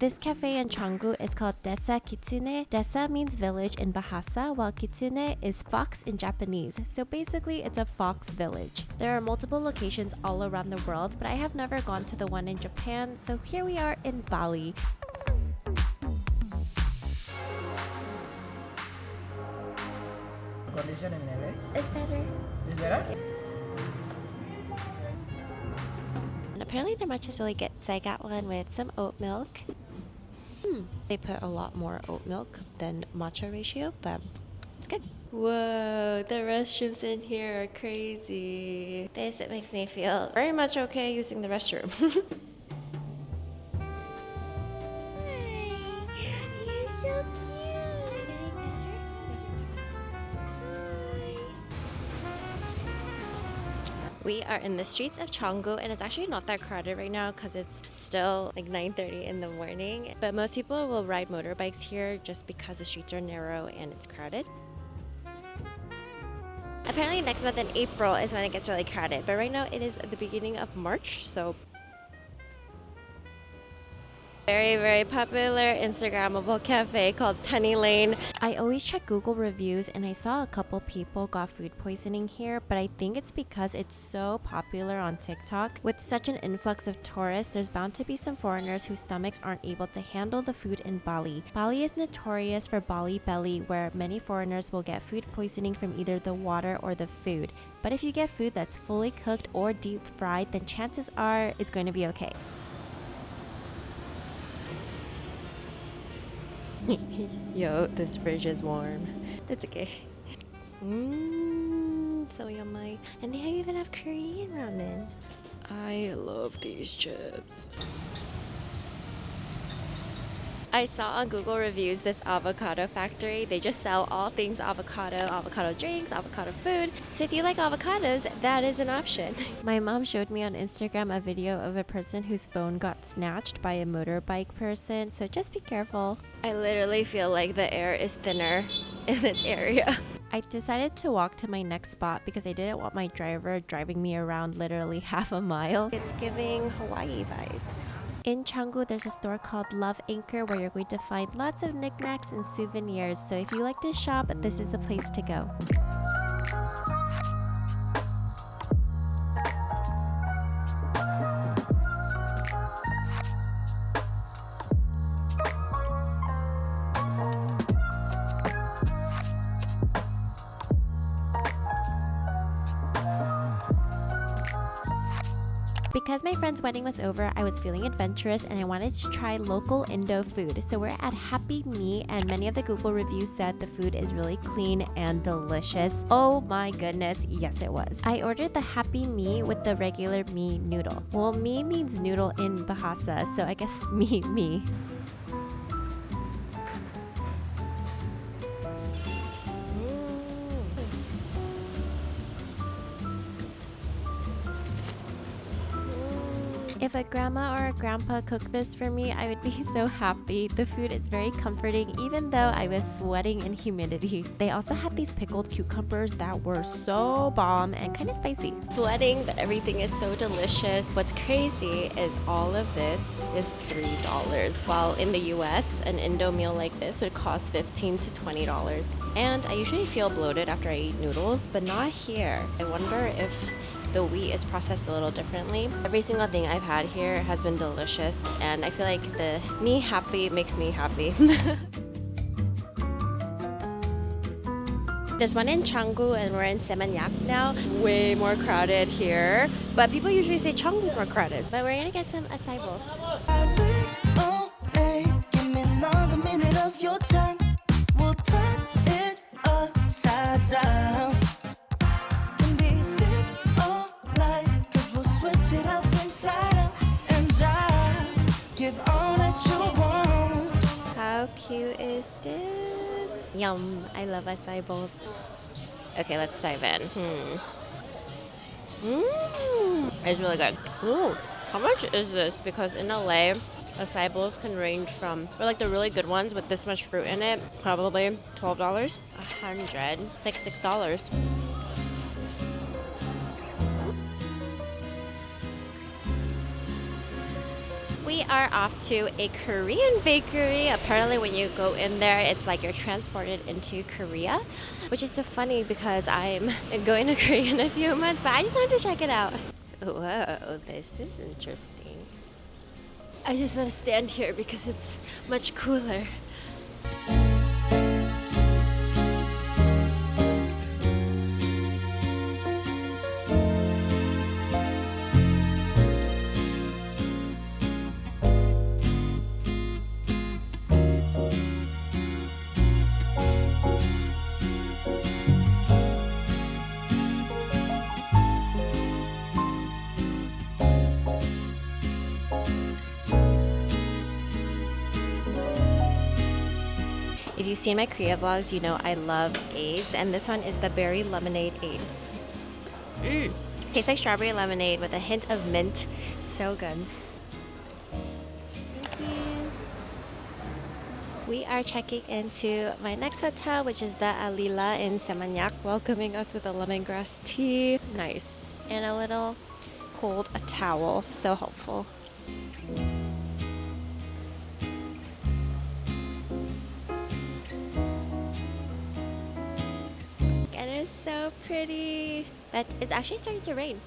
This cafe in Canggu is called Desa Kitsune. Desa means village in Bahasa, while Kitsune is fox in Japanese. So basically, it's a fox village. There are multiple locations all around the world, but I have never gone to the one in Japan, so here we are in Bali. Condition in LA? It's better. Is better? And apparently their matcha's really good, so I got one with some oat milk. They put a lot more oat milk than matcha ratio, but it's good. Whoa, the restrooms in here are crazy. This makes me feel very much okay using the restroom. Hi, you're so cute. We are in the streets of Canggu, and it's actually not that crowded right now because it's still like 9:30 in the morning. But most people will ride motorbikes here just because the streets are narrow and it's crowded. Apparently next month in April is when it gets really crowded, but right now it is the beginning of March, so very popular Instagrammable cafe called Penny Lane. I always check Google reviews, and I saw a couple people got food poisoning here, but I think it's because it's so popular on TikTok. With such an influx of tourists, there's bound to be some foreigners whose stomachs aren't able to handle the food in Bali. Bali is notorious for Bali belly, where many foreigners will get food poisoning from either the water or the food. But if you get food that's fully cooked or deep fried, then chances are it's going to be okay. Yo, this fridge is warm. It's okay. So yummy. And they even have Korean ramen. I love these chips. I saw on Google reviews this avocado factory. They just sell all things avocado, avocado drinks, avocado food. So if you like avocados, that is an option. My mom showed me on Instagram a video of a person whose phone got snatched by a motorbike person, so just be careful. I literally feel like the air is thinner in this area. I decided to walk to my next spot because I didn't want my driver driving me around literally half a mile. It's giving Hawaii vibes. In Canggu, there's a store called Love Anchor where you're going to find lots of knickknacks and souvenirs. So if you like to shop, this is the place to go. Because my friend's wedding was over, I was feeling adventurous and I wanted to try local Indo food. So we're at Happy Me, and many of the Google reviews said the food is really clean and delicious. Oh my goodness, yes it was. I ordered the Happy Me with the regular mee noodle. Well, mee means noodle in Bahasa, so I guess me. If a grandma or a grandpa cooked this for me, I would be so happy. The food is very comforting even though I was sweating in humidity. They also had these pickled cucumbers that were so bomb and kind of spicy. Sweating, but everything is so delicious. What's crazy is all of this is $3, while in the US, an Indo meal like this would cost $15 to $20. And I usually feel bloated after I eat noodles, but not here. I wonder if the wheat is processed a little differently. Every single thing I've had here has been delicious, and I feel like the me happy makes me happy. There's one in Canggu and we're in Seminyak now. Way more crowded here, but people usually say Canggu's more crowded. But we're gonna get some acai bowls. Give me another minute of your time. We'll turn it upside down. Switch it up inside out, and I give all that you want. How cute is this? Yum, I love acai bowls. Okay, let's dive in. It's really good. Ooh. How much is this? Because in LA, acai bowls can range from, or like the really good ones with this much fruit in it, probably $12. 100. It's like $6. We are off to a Korean bakery. Apparently, when you go in there, it's like you're transported into Korea, which is so funny because I'm going to Korea in a few months, but I just wanted to check it out. Whoa, this is interesting. I just want to stand here because it's much cooler. If you've seen my Korea vlogs, you know I love aids, and this one is the berry lemonade aid. Tastes like strawberry lemonade with a hint of mint. So good. Thank you. We are checking into my next hotel, which is the Alila in Seminyak, welcoming us with a lemongrass tea. Nice. And a little cold a towel. So helpful. And it's so pretty. But it's actually starting to rain.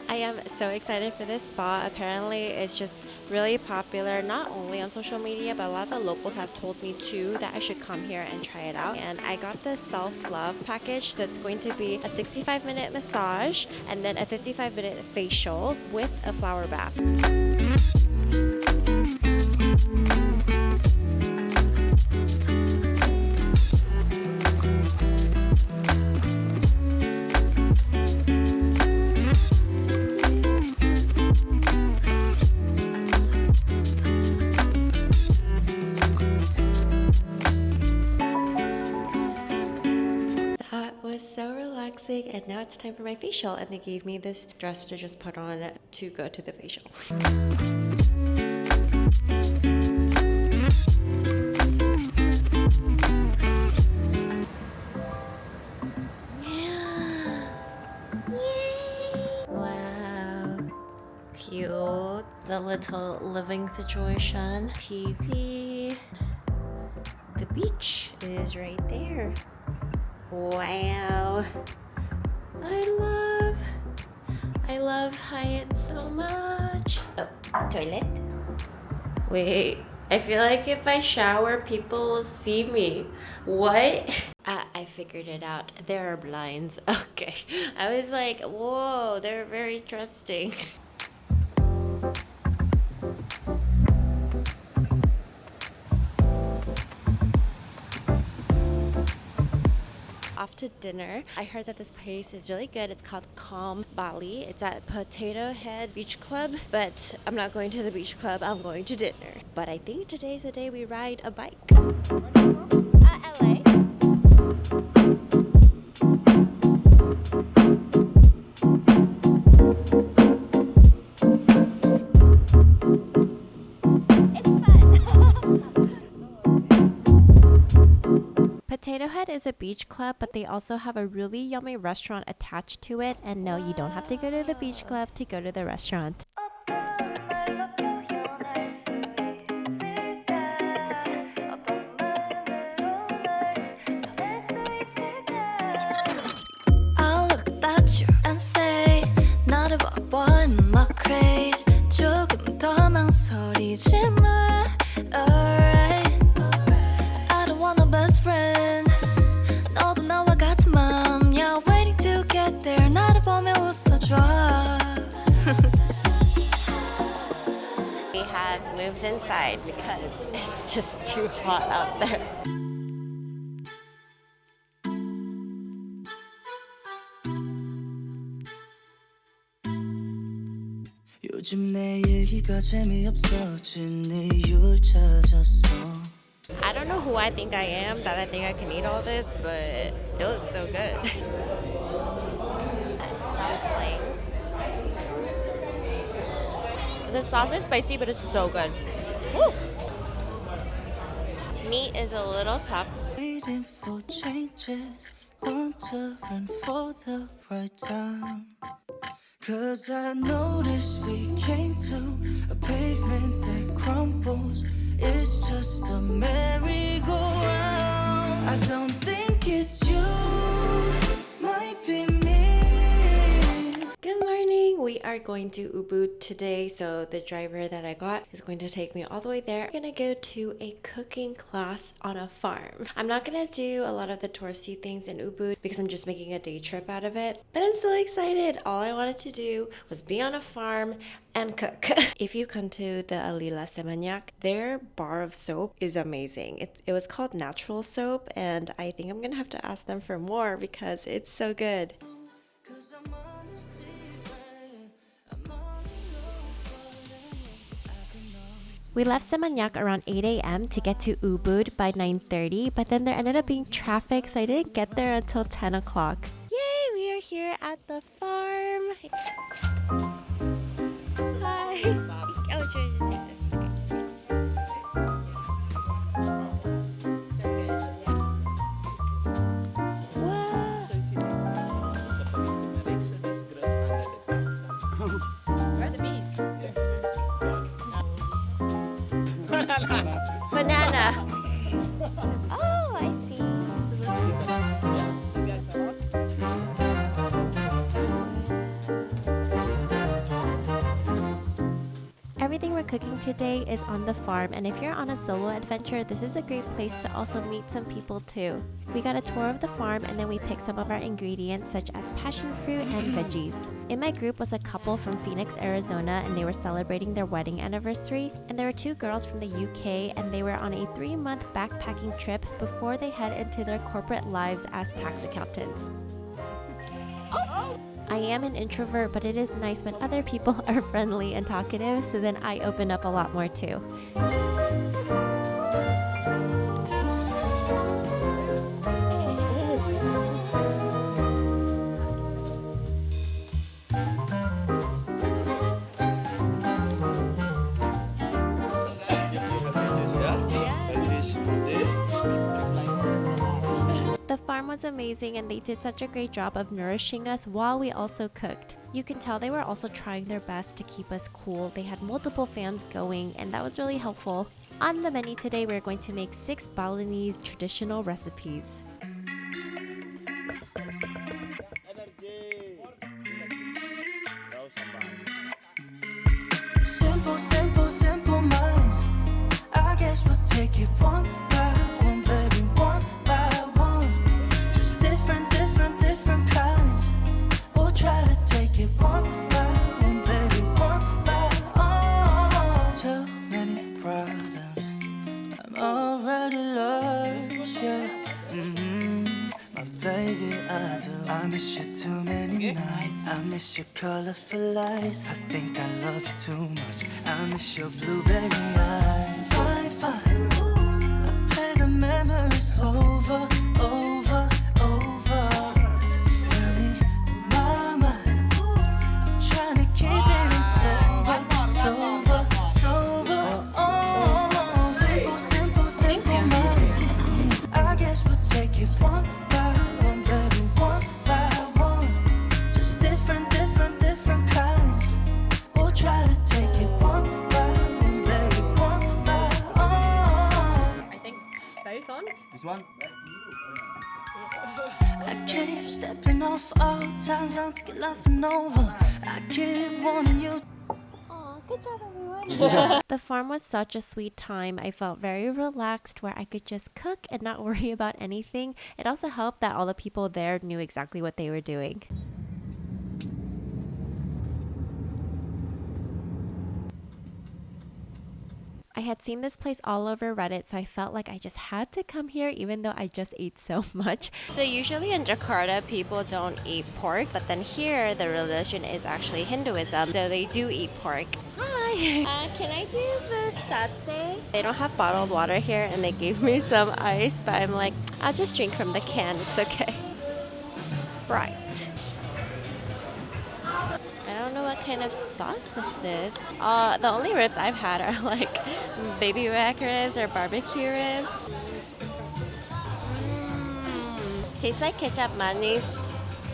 I am so excited for this spa. Apparently, it's just really popular, not only on social media, but a lot of the locals have told me too that I should come here and try it out. And I got the self-love package, so it's going to be a 65-minute massage and then a 55-minute facial with a flower bath. That was so relaxing, and now it's time for my facial, and they gave me this dress to just put on to go to the facial. Wow, cute. The little living situation, TV. The beach is right there. Wow. I love Hyatt so much. Oh, toilet. Wait, I feel like if I shower, people will see me. What? I figured it out. There are blinds. Okay. I was like, whoa, they're very trusting. Off to dinner. I heard that this place is really good. It's called Calm Bali. It's at Potato Head Beach Club, but I'm not going to the beach club. I'm going to dinner. But I think today's the day we ride a bike. LA. Potato Head is a beach club, but they also have a really yummy restaurant attached to it. And no, you don't have to go to the beach club to go to the restaurant. I'll look at you and say 나를 봐봐 in my craze 조금 더 망설이지 마 Alright I don't want a best friend 너도 나와 같은 맘이야 Waiting to get there 나를 보며 웃어줘 We have moved inside because it's just too hot out there. 요즘 내 일기가 재미없어진 이유를 찾았어. I don't know who I think I am that I think I can eat all this, but it looks so good. Dumplings. The sauce is spicy, but it's so good. Woo! Meat is a little tough. Waiting for changes, wondering for the right time. Cause I noticed we came to a pavement that crumbles. It's just a merry-go-round. I don't think it's you, might be me. Good morning. We are going to Ubud today, so the driver that I got is going to take me all the way there. We're gonna go to a cooking class on a farm. I'm not gonna do a lot of the touristy things in Ubud because I'm just making a day trip out of it, but I'm still excited. All I wanted to do was be on a farm and cook. If you come to the Alila Seminyak, their bar of soap is amazing. It was called natural soap, and I think I'm gonna have to ask them for more because it's so good. Cause I'm honestly ready. I'm all alone for We left Seminyak around 8 a.m. to get to Ubud by 9:30, but then there ended up being traffic, so I didn't get there until 10 o'clock. Yay! We are here at the farm. Hi. Oh, sure, just take this. Wow. Where are the bees? Banana. Oh, I see. Everything we're cooking today is on the farm, and if you're on a solo adventure, this is a great place to also meet some people too. We got a tour of the farm and then we picked some of our ingredients such as passion fruit and veggies. In my group was a couple from Phoenix, Arizona, and they were celebrating their wedding anniversary. And there were two girls from the UK, and they were on a 3-month backpacking trip before they head into their corporate lives as tax accountants. I am an introvert, but it is nice when other people are friendly and talkative, so then I open up a lot more too. The farm was amazing and they did such a great job of nourishing us while we also cooked. You can tell they were also trying their best to keep us cool. They had multiple fans going and that was really helpful. On the menu today, we're going to make 6 Balinese traditional recipes. Simple, simple, simple minds. I guess we'll take it one by one, baby, one by one. Just different, different, different kinds. We'll try to take it one by one, baby, one by one. Too many problems. I'm already lost, yeah. My baby, I do. I miss you too many nights. I miss your colorful lights. I think I love you too much. I miss your blueberry eyes. Fine, fine. I play the memories over, over, over. Just tell me my mind. I'm trying to keep it in sober, sober, sober. Oh, simple, simple, simple minds. I guess we'll take it one by one, baby, one by one. Just different, different, different kinds. We'll try to take it one by one, baby, one by one. I think both on. This one? I keep stepping off all times I'm laughing over. I keep wanting you. Aw, good job everyone. The farm was such a sweet time. I felt very relaxed where I could just cook and not worry about anything. It also helped that all the people there knew exactly what they were doing. I had seen this place all over Reddit, so I felt like I just had to come here even though I just ate so much. So usually in Jakarta, people don't eat pork, but then here the religion is actually Hinduism, so they do eat pork. Hi! Can I do the satay? They don't have bottled water here, and they gave me some ice, but I'm like, I'll just drink from the can, it's okay. Sprite. I don't know what kind of sauce this is. The only ribs I've had are like baby back ribs or barbecue ribs. Tastes like ketchup mayonnaise.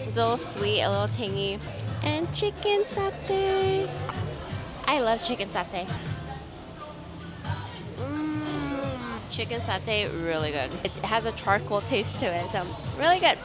It's a little sweet, a little tangy. And chicken satay. I love chicken satay. Chicken satay, really good. It has a charcoal taste to it, so really good.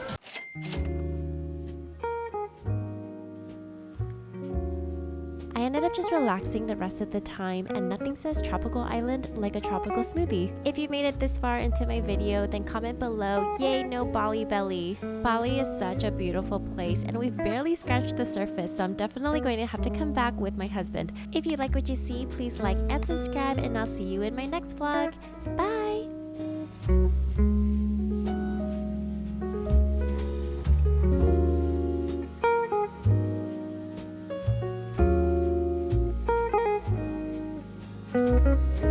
I ended up just relaxing the rest of the time, and nothing says tropical island like a tropical smoothie. If you made it this far into my video, then comment below, yay, no Bali belly. Bali is such a beautiful place, and we've barely scratched the surface, so I'm definitely going to have to come back with my husband. If you like what you see, please like and subscribe, and I'll see you in my next vlog. Bye! Thank you.